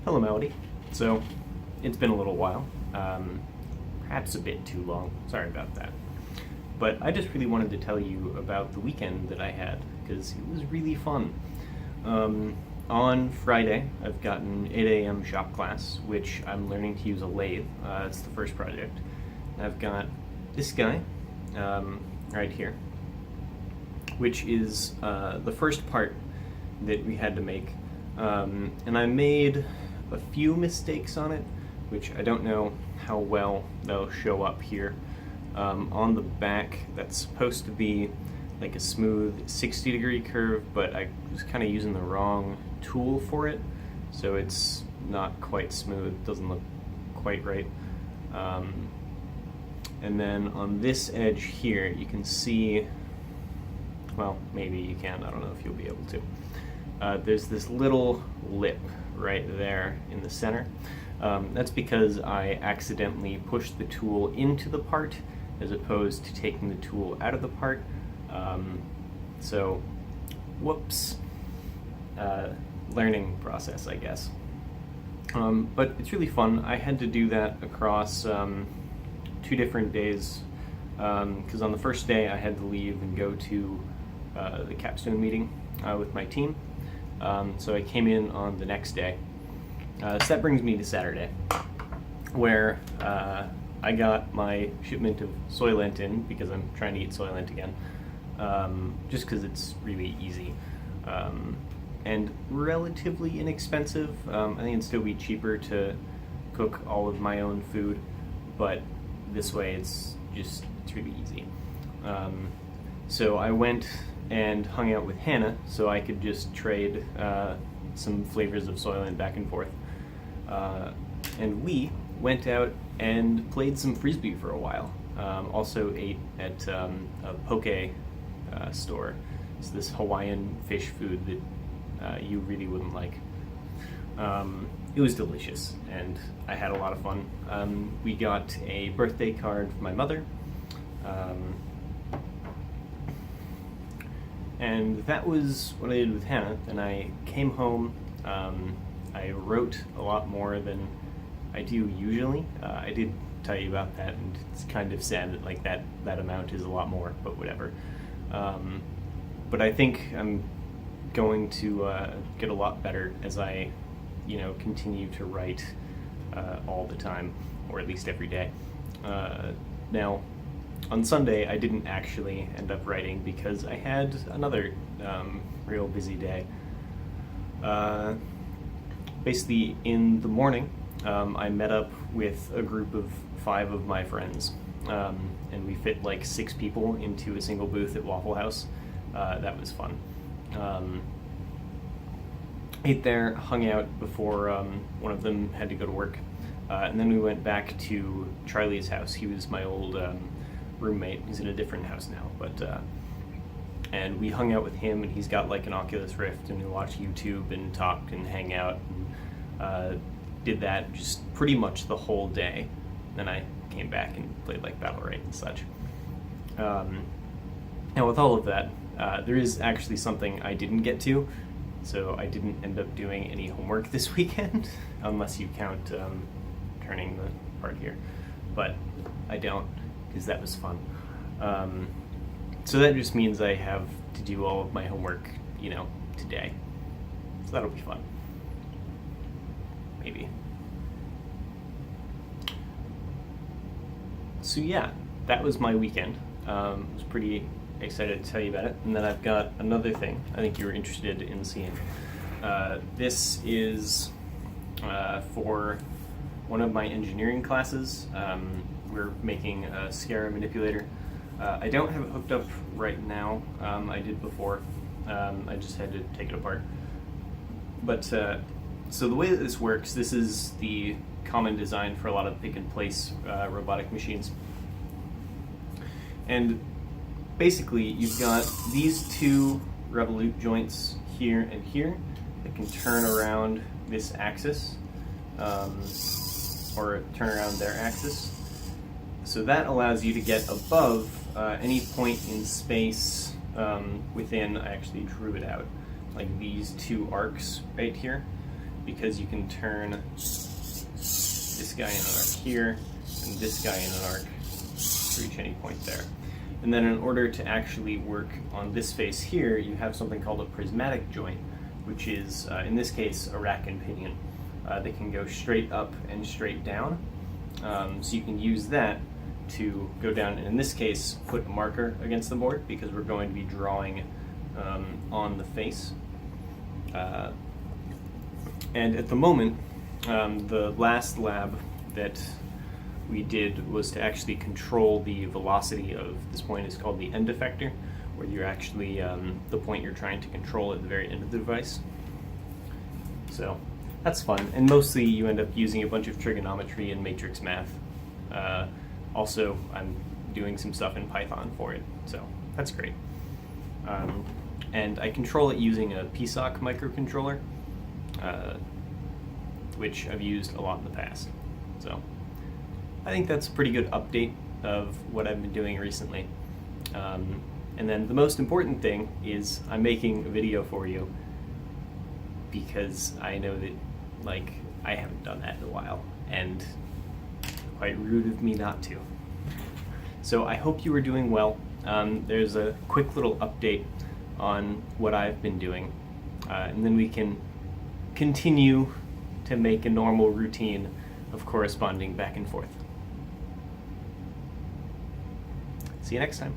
Hello, Melody. So, it's been a little while, perhaps a bit too long. Sorry about that. But I just really wanted to tell you about the weekend that I had, because it was really fun. On Friday, I've got an 8 a.m. shop class, which I'm learning to use a lathe. It's the first project. I've got this guy right here, which is the first part that we had to make. And I made a few mistakes on it, which I don't know how well they'll show up here. On the back, that's supposed to be like a smooth 60-degree curve, but I was kind of using the wrong tool for it, so it's not quite smooth, doesn't look quite right. And then on this edge here, you can see, well, maybe you can, I don't know if you'll be able to. There's this little lip right there in the center. That's because I accidentally pushed the tool into the part as opposed to taking the tool out of the part. So, whoops. Learning process, I guess. But it's really fun. I had to do that across 2 different days, because on the first day I had to leave and go to the capstone meeting with my team. So I came in on the next day. So that brings me to Saturday, where I got my shipment of Soylent in, because I'm trying to eat Soylent again, just because it's really easy and relatively inexpensive. I think it'd still be cheaper to cook all of my own food, but this way it's really easy. So I went and hung out with Hannah so I could just trade some flavors of Soylent back and forth. And we went out and played some Frisbee for a while. Also ate at a poke store. It's this Hawaiian fish food that you really wouldn't like. It was delicious, and I had a lot of fun. We got a birthday card from my mother. And that was what I did with Hannah. Then I came home. I wrote a lot more than I do usually. I did tell you about that, and it's kind of sad that like that amount is a lot more, but whatever. But I think I'm going to get a lot better as I, continue to write all the time, or at least every day. Now, on Sunday, I didn't actually end up writing because I had another real busy day. Basically, in the morning, I met up with a group of 5 of my friends, and we fit like 6 people into a single booth at Waffle House. That was fun. Ate there, hung out before one of them had to go to work, and then we went back to Charlie's house. He was my old roommate. He's in a different house now, but and we hung out with him, and he's got like an Oculus Rift, and we watched YouTube and talked and hang out, and did that just pretty much the whole day. Then I came back and played like Battlerite and such. Now with all of that, there is actually something I didn't get to, so I didn't end up doing any homework this weekend, unless you count turning the part here, but I don't, because that was fun. So that just means I have to do all of my homework, today. So that'll be fun. Maybe. So yeah, that was my weekend. I was pretty excited to tell you about it. And then I've got another thing I think you were interested in seeing. This is for one of my engineering classes. We're making a Scara manipulator. I don't have it hooked up right now. I did before. I just had to take it apart. But so the way that this works, this is the common design for a lot of pick-and-place robotic machines. And basically, you've got these 2 revolute joints here and here that can turn around this axis, or turn around their axis. So that allows you to get above any point in space within, I actually drew it out, like these 2 arcs right here. because you can turn this guy in an arc here and this guy in an arc to reach any point there. And then in order to actually work on this face here, you have something called a prismatic joint, which is, in this case, a rack and pinion. They can go straight up and straight down. So you can use that to go down, and in this case, put a marker against the board because we're going to be drawing on the face. And at the moment, the last lab that we did was to actually control the velocity of this point. Is called the end effector, where you're actually the point you're trying to control at the very end of the device. So that's fun, and mostly you end up using a bunch of trigonometry and matrix math. Also, I'm doing some stuff in Python for it, so that's great. And I control it using a PSOC microcontroller, which I've used a lot in the past. So I think that's a pretty good update of what I've been doing recently. And then the most important thing is I'm making a video for you because I know that, like, I haven't done that in a while, and quite rude of me not to. So I hope you are doing well. There's a quick little update on what I've been doing, and then we can continue to make a normal routine of corresponding back and forth. See you next time.